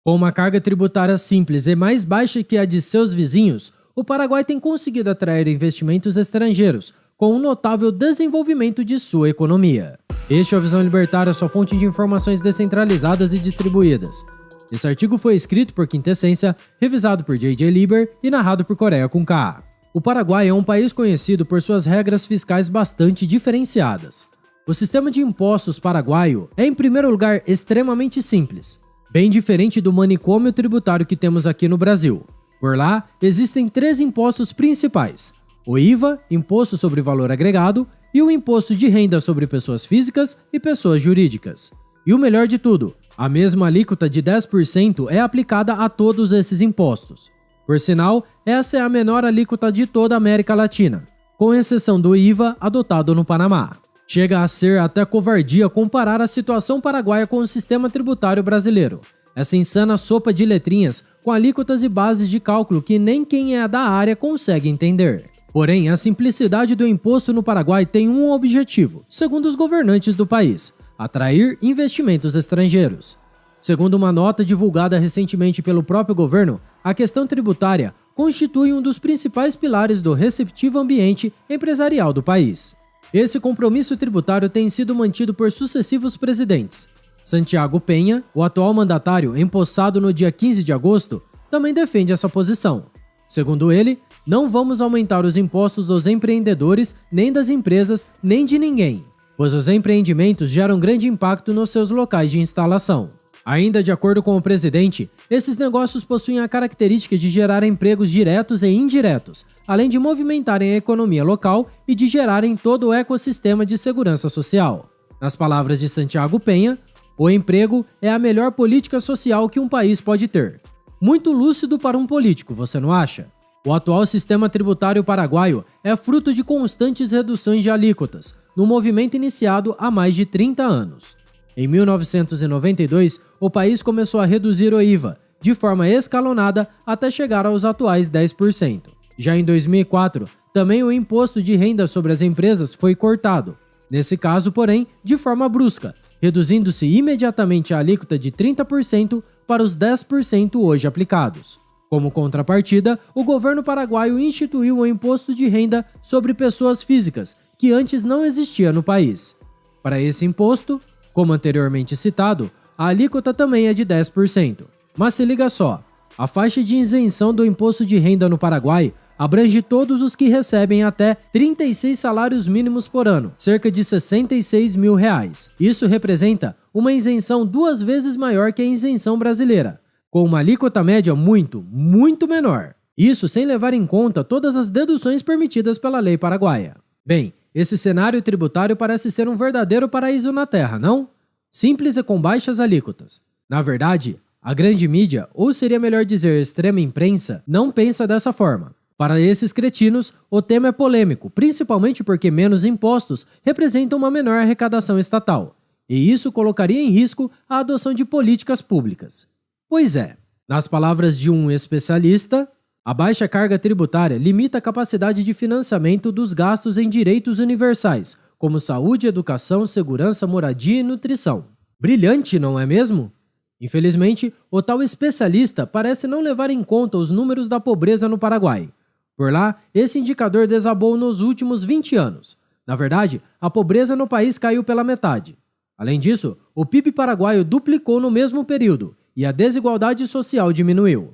Com uma carga tributária simples e mais baixa que a de seus vizinhos, o Paraguai tem conseguido atrair investimentos estrangeiros, com um notável desenvolvimento de sua economia. Este é o Visão Libertária, sua fonte de informações descentralizadas e distribuídas. Esse artigo foi escrito por Quintessência, revisado por J.J. Lieber e narrado por Coreia com K. O Paraguai é um país conhecido por suas regras fiscais bastante diferenciadas. O sistema de impostos paraguaio é, em primeiro lugar, extremamente simples, bem diferente do manicômio tributário que temos aqui no Brasil. Por lá, existem 3 impostos principais: o IVA, Imposto sobre Valor Agregado, e o Imposto de Renda sobre Pessoas Físicas e Pessoas Jurídicas. E o melhor de tudo, a mesma alíquota de 10% é aplicada a todos esses impostos. Por sinal, essa é a menor alíquota de toda a América Latina, com exceção do IVA adotado no Panamá. Chega a ser até covardia comparar a situação paraguaia com o sistema tributário brasileiro. Essa insana sopa de letrinhas com alíquotas e bases de cálculo que nem quem é da área consegue entender. Porém, a simplicidade do imposto no Paraguai tem um objetivo, segundo os governantes do país: atrair investimentos estrangeiros. Segundo uma nota divulgada recentemente pelo próprio governo, a questão tributária constitui um dos principais pilares do receptivo ambiente empresarial do país. Esse compromisso tributário tem sido mantido por sucessivos presidentes. Santiago Penha, o atual mandatário empossado no dia 15 de agosto, também defende essa posição. Segundo ele, não vamos aumentar os impostos dos empreendedores, nem das empresas, nem de ninguém, pois os empreendimentos geram grande impacto nos seus locais de instalação. Ainda de acordo com o presidente, esses negócios possuem a característica de gerar empregos diretos e indiretos, além de movimentarem a economia local e de gerarem todo o ecossistema de segurança social. Nas palavras de Santiago Penha, o emprego é a melhor política social que um país pode ter. Muito lúcido para um político, você não acha? O atual sistema tributário paraguaio é fruto de constantes reduções de alíquotas, num movimento iniciado há mais de 30 anos. Em 1992, o país começou a reduzir o IVA, de forma escalonada até chegar aos atuais 10%. Já em 2004, também o imposto de renda sobre as empresas foi cortado, nesse caso, porém, de forma brusca, reduzindo-se imediatamente a alíquota de 30% para os 10% hoje aplicados. Como contrapartida, o governo paraguaio instituiu o imposto de renda sobre pessoas físicas, que antes não existia no país. Para esse imposto, como anteriormente citado, a alíquota também é de 10%. Mas se liga só, a faixa de isenção do imposto de renda no Paraguai abrange todos os que recebem até 36 salários mínimos por ano, cerca de R$66 mil. Isso representa uma isenção 2 vezes maior que a isenção brasileira, com uma alíquota média muito menor. Isso sem levar em conta todas as deduções permitidas pela lei paraguaia. Bem, esse cenário tributário parece ser um verdadeiro paraíso na Terra, não? Simples e com baixas alíquotas. Na verdade, a grande mídia, ou seria melhor dizer extrema imprensa, não pensa dessa forma. Para esses cretinos, o tema é polêmico, principalmente porque menos impostos representam uma menor arrecadação estatal, e isso colocaria em risco a adoção de políticas públicas. Pois é, nas palavras de um especialista, a baixa carga tributária limita a capacidade de financiamento dos gastos em direitos universais, como saúde, educação, segurança, moradia e nutrição. Brilhante, não é mesmo? Infelizmente, o tal especialista parece não levar em conta os números da pobreza no Paraguai. Por lá, esse indicador desabou nos últimos 20 anos. Na verdade, a pobreza no país caiu pela metade. Além disso, o PIB paraguaio duplicou no mesmo período e a desigualdade social diminuiu.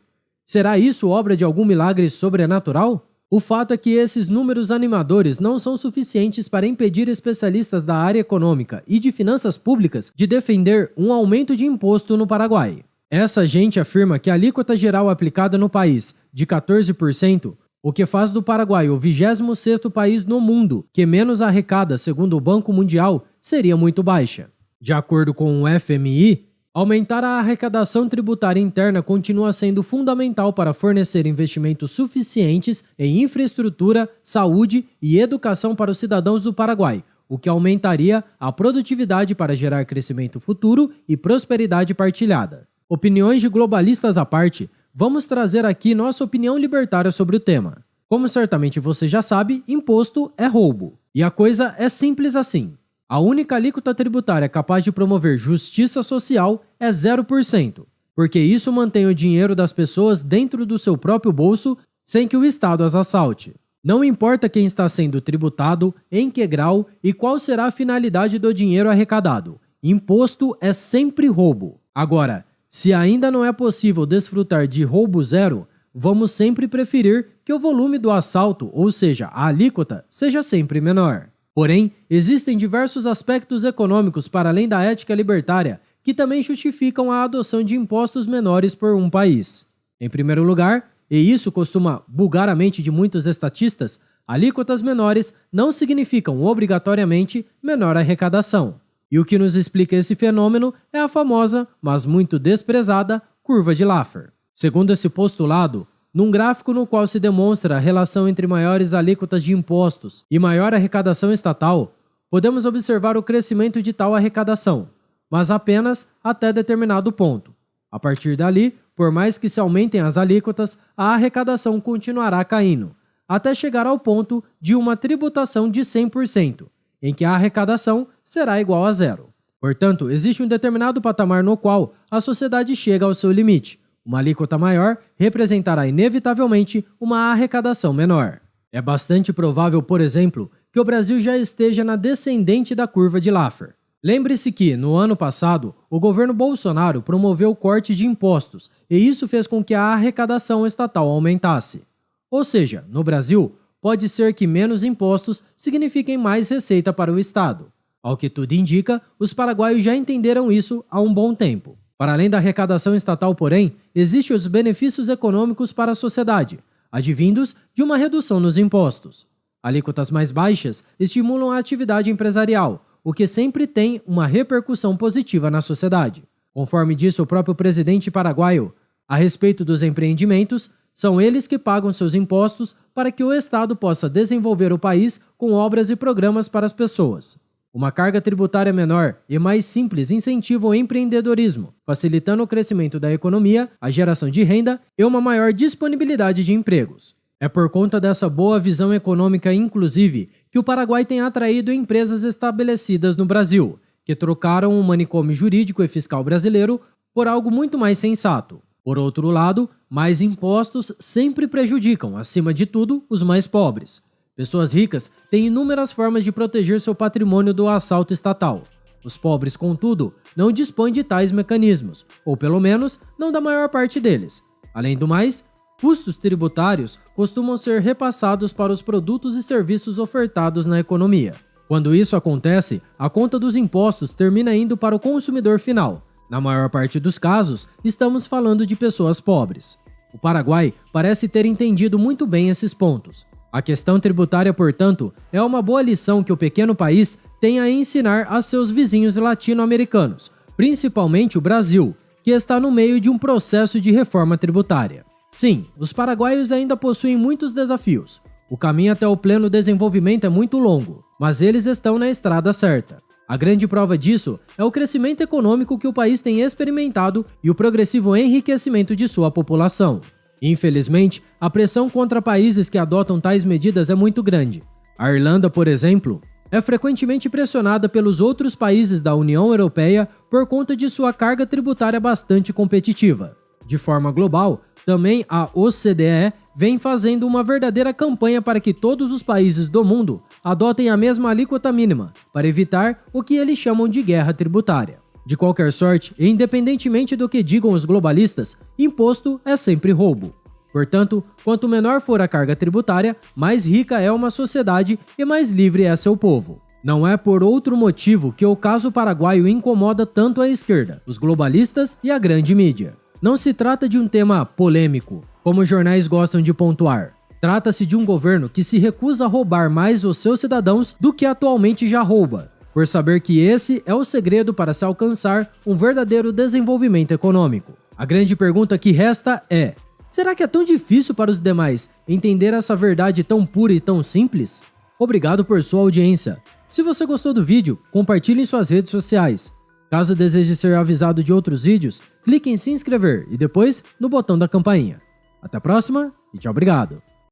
Será isso obra de algum milagre sobrenatural? O fato é que esses números animadores não são suficientes para impedir especialistas da área econômica e de finanças públicas de defender um aumento de imposto no Paraguai. Essa gente afirma que a alíquota geral aplicada no país, de 14%, o que faz do Paraguai o 26º país no mundo que menos arrecada, segundo o Banco Mundial, seria muito baixa. De acordo com o FMI, aumentar a arrecadação tributária interna continua sendo fundamental para fornecer investimentos suficientes em infraestrutura, saúde e educação para os cidadãos do Paraguai, o que aumentaria a produtividade para gerar crescimento futuro e prosperidade partilhada. Opiniões de globalistas à parte, vamos trazer aqui nossa opinião libertária sobre o tema. Como certamente você já sabe, imposto é roubo. E a coisa é simples assim. A única alíquota tributária capaz de promover justiça social é 0%. porque isso mantém o dinheiro das pessoas dentro do seu próprio bolso sem que o Estado as assalte. Não importa quem está sendo tributado, em que grau e qual será a finalidade do dinheiro arrecadado. Imposto é sempre roubo. Agora, se ainda não é possível desfrutar de roubo zero, vamos sempre preferir que o volume do assalto, ou seja, a alíquota, seja sempre menor. Porém, existem diversos aspectos econômicos para além da ética libertária que também justificam a adoção de impostos menores por um país. Em primeiro lugar, e isso costuma bugar a mente de muitos estatistas, alíquotas menores não significam obrigatoriamente menor arrecadação. E o que nos explica esse fenômeno é a famosa, mas muito desprezada, curva de Laffer. Segundo esse postulado, num gráfico no qual se demonstra a relação entre maiores alíquotas de impostos e maior arrecadação estatal, podemos observar o crescimento de tal arrecadação, mas apenas até determinado ponto. A partir dali, por mais que se aumentem as alíquotas, a arrecadação continuará caindo, até chegar ao ponto de uma tributação de 100%, em que a arrecadação será igual a zero. Portanto, existe um determinado patamar no qual a sociedade chega ao seu limite. Uma alíquota maior representará inevitavelmente uma arrecadação menor. É bastante provável, por exemplo, que o Brasil já esteja na descendente da curva de Laffer. Lembre-se que, no ano passado, o governo Bolsonaro promoveu cortes de impostos e isso fez com que a arrecadação estatal aumentasse. Ou seja, no Brasil, pode ser que menos impostos signifiquem mais receita para o Estado. Ao que tudo indica, os paraguaios já entenderam isso há um bom tempo. Para além da arrecadação estatal, porém, existem os benefícios econômicos para a sociedade, advindos de uma redução nos impostos. Alíquotas mais baixas estimulam a atividade empresarial, o que sempre tem uma repercussão positiva na sociedade. Conforme disse o próprio presidente paraguaio, a respeito dos empreendimentos, são eles que pagam seus impostos para que o Estado possa desenvolver o país com obras e programas para as pessoas. Uma carga tributária menor e mais simples incentiva o empreendedorismo, facilitando o crescimento da economia, a geração de renda e uma maior disponibilidade de empregos. É por conta dessa boa visão econômica, inclusive, que o Paraguai tem atraído empresas estabelecidas no Brasil, que trocaram o manicômio jurídico e fiscal brasileiro por algo muito mais sensato. Por outro lado, mais impostos sempre prejudicam, acima de tudo, os mais pobres. Pessoas ricas têm inúmeras formas de proteger seu patrimônio do assalto estatal. Os pobres, contudo, não dispõem de tais mecanismos, ou pelo menos não da maior parte deles. Além do mais, custos tributários costumam ser repassados para os produtos e serviços ofertados na economia. Quando isso acontece, a conta dos impostos termina indo para o consumidor final. Na maior parte dos casos, estamos falando de pessoas pobres. O Paraguai parece ter entendido muito bem esses pontos. A questão tributária, portanto, é uma boa lição que o pequeno país tem a ensinar a seus vizinhos latino-americanos, principalmente o Brasil, que está no meio de um processo de reforma tributária. Sim, os paraguaios ainda possuem muitos desafios. O caminho até o pleno desenvolvimento é muito longo, mas eles estão na estrada certa. A grande prova disso é o crescimento econômico que o país tem experimentado e o progressivo enriquecimento de sua população. Infelizmente, a pressão contra países que adotam tais medidas é muito grande. A Irlanda, por exemplo, é frequentemente pressionada pelos outros países da União Europeia por conta de sua carga tributária bastante competitiva. De forma global, também a OCDE vem fazendo uma verdadeira campanha para que todos os países do mundo adotem a mesma alíquota mínima, para evitar o que eles chamam de guerra tributária. De qualquer sorte, e independentemente do que digam os globalistas, imposto é sempre roubo. Portanto, quanto menor for a carga tributária, mais rica é uma sociedade e mais livre é seu povo. Não é por outro motivo que o caso paraguaio incomoda tanto a esquerda, os globalistas e a grande mídia. Não se trata de um tema polêmico, como os jornais gostam de pontuar. Trata-se de um governo que se recusa a roubar mais os seus cidadãos do que atualmente já rouba, por saber que esse é o segredo para se alcançar um verdadeiro desenvolvimento econômico. A grande pergunta que resta é: será que é tão difícil para os demais entender essa verdade tão pura e tão simples? Obrigado por sua audiência. Se você gostou do vídeo, compartilhe em suas redes sociais. Caso deseje ser avisado de outros vídeos, clique em se inscrever e depois no botão da campainha. Até a próxima e tchau, obrigado!